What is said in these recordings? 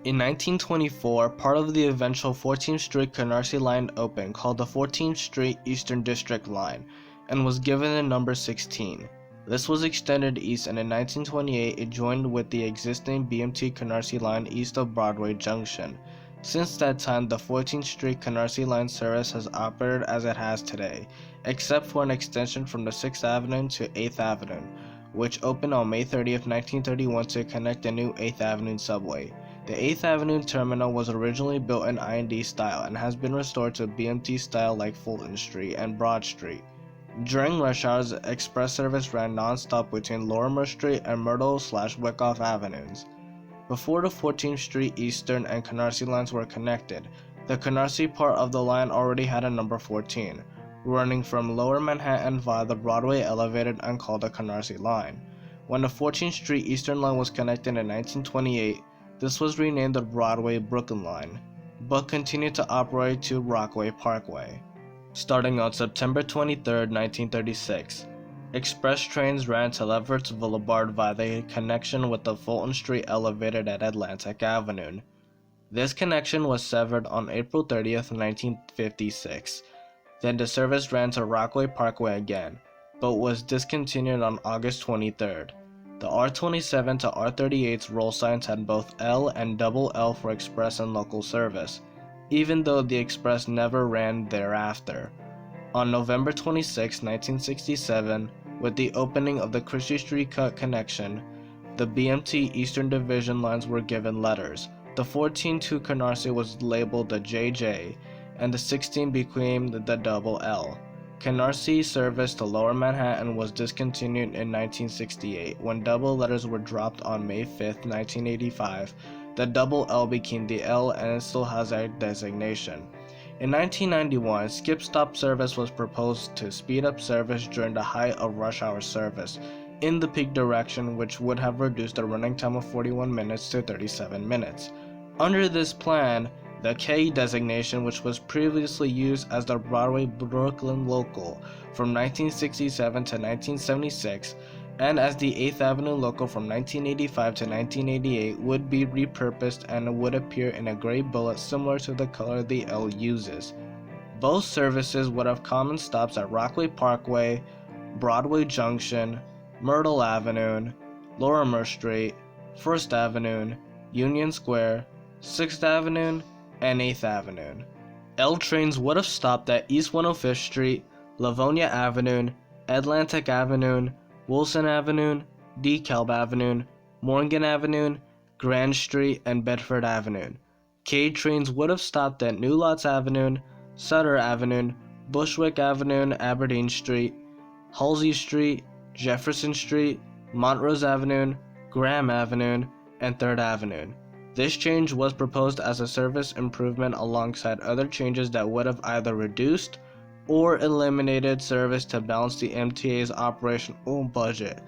In 1924, part of the eventual 14th Street Canarsie Line opened, called the 14th Street Eastern District Line, and was given the number 16. This was extended east, and in 1928 it joined with the existing BMT Canarsie Line east of Broadway Junction. Since that time, the 14th Street Canarsie Line service has operated as it has today, except for an extension from the 6th Avenue to 8th Avenue, which opened on May 30th, 1931 to connect the new 8th Avenue subway. The 8th Avenue terminal was originally built in I&D style and has been restored to BMT style like Fulton Street and Broad Street. During rush hours, express service ran non-stop between Lorimer Street and Myrtle/Wyckoff Avenues. Before the 14th Street Eastern and Canarsie lines were connected, the Canarsie part of the line already had a number 14, running from Lower Manhattan via the Broadway elevated and called the Canarsie Line. When the 14th Street Eastern line was connected in 1928, this was renamed the Broadway Brooklyn Line, but continued to operate to Rockaway Parkway. Starting on September 23, 1936, express trains ran to Leverett Boulevard via the connection with the Fulton Street elevated at Atlantic Avenue. This connection was severed on April 30, 1956. Then the service ran to Rockaway Parkway again, but was discontinued on August 23. The R27 to R38's roll signs had both L and double L for express and local service, even though the express never ran thereafter. On November 26, 1967, with the opening of the Christie Street Cut connection, the BMT Eastern Division lines were given letters. The 14 to Canarsie was labeled the JJ, and the 16 became the double L. Canarsie service to Lower Manhattan was discontinued in 1968 when double letters were dropped on May 5, 1985. The double L became the L and it still has a designation. In 1991, skip-stop service was proposed to speed up service during the height of rush hour service in the peak direction, which would have reduced the running time of 41 minutes to 37 minutes. Under this plan, the K designation, which was previously used as the Broadway Brooklyn Local from 1967 to 1976, and as the 8th Avenue Local from 1985 to 1988, would be repurposed and would appear in a gray bullet similar to the color the L uses. Both services would have common stops at Rockaway Parkway, Broadway Junction, Myrtle Avenue, Lorimer Street, 1st Avenue, Union Square, 6th Avenue, and 8th Avenue. L trains would have stopped at East 105th Street, Livonia Avenue, Atlantic Avenue, Wilson Avenue, DeKalb Avenue, Morgan Avenue, Grand Street, and Bedford Avenue. K trains would have stopped at New Lots Avenue, Sutter Avenue, Bushwick Avenue, Aberdeen Street, Halsey Street, Jefferson Street, Montrose Avenue, Graham Avenue, and 3rd Avenue. This change was proposed as a service improvement alongside other changes that would have either reduced or eliminated service to balance the MTA's operational budget,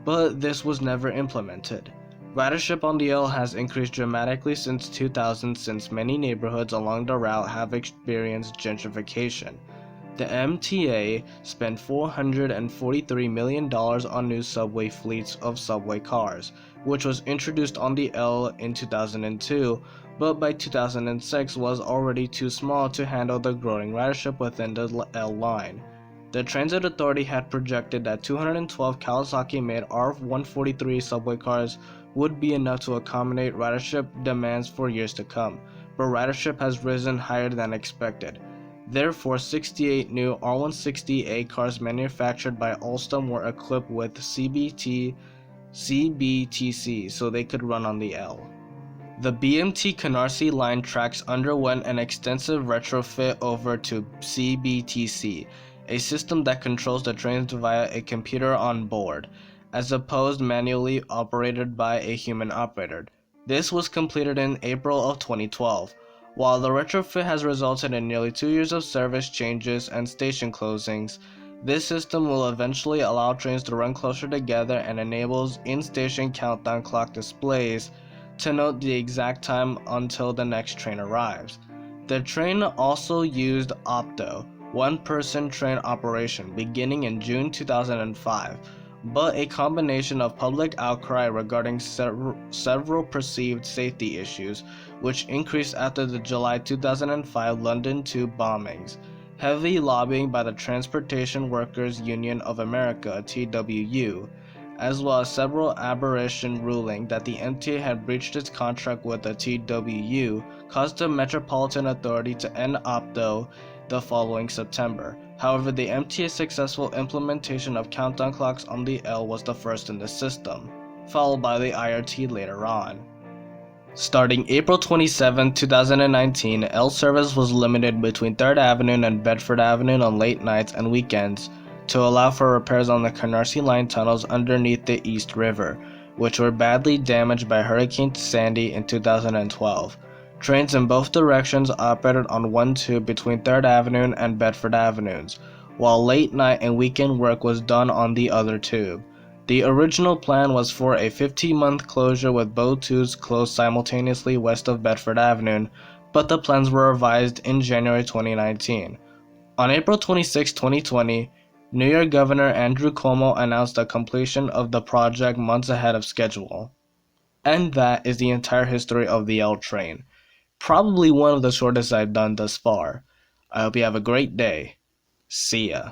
but this was never implemented. Ridership on the L has increased dramatically since 2000 since many neighborhoods along the route have experienced gentrification. The MTA spent $443 million on new subway fleets of subway cars, which was introduced on the L in 2002, but by 2006 was already too small to handle the growing ridership within the L line. The Transit Authority had projected that 212 Kawasaki-made R143 subway cars would be enough to accommodate ridership demands for years to come, but ridership has risen higher than expected. Therefore, 68 new R160A cars manufactured by Alstom were equipped with CBTC so they could run on the L. The BMT Canarsie line tracks underwent an extensive retrofit over to CBTC, a system that controls the trains via a computer on board, as opposed manually operated by a human operator. This was completed in April of 2012. While the retrofit has resulted in nearly 2 years of service changes and station closings, this system will eventually allow trains to run closer together and enables in-station countdown clock displays to note the exact time until the next train arrives. The train also used Opto, one-person train operation, beginning in June 2005. but a combination of public outcry regarding several perceived safety issues, which increased after the July 2005 London Tube bombings, heavy lobbying by the Transportation Workers Union of America (TWU), as well as several aberration ruling that the MTA had breached its contract with the TWU, caused the Metropolitan Authority to end Opto the following September. However, the MTA's successful implementation of countdown clocks on the L was the first in the system, followed by the IRT later on. Starting April 27, 2019, L service was limited between 3rd Avenue and Bedford Avenue on late nights and weekends to allow for repairs on the Canarsie Line tunnels underneath the East River, which were badly damaged by Hurricane Sandy in 2012. Trains in both directions operated on one tube between 3rd Avenue and Bedford Avenues, while late night and weekend work was done on the other tube. The original plan was for a 15-month closure with both tubes closed simultaneously west of Bedford Avenue, but the plans were revised in January 2019. On April 26, 2020, New York Governor Andrew Cuomo announced the completion of the project months ahead of schedule. And that is the entire history of the L train. Probably one of the shortest I've done thus far. I hope you have a great day. See ya.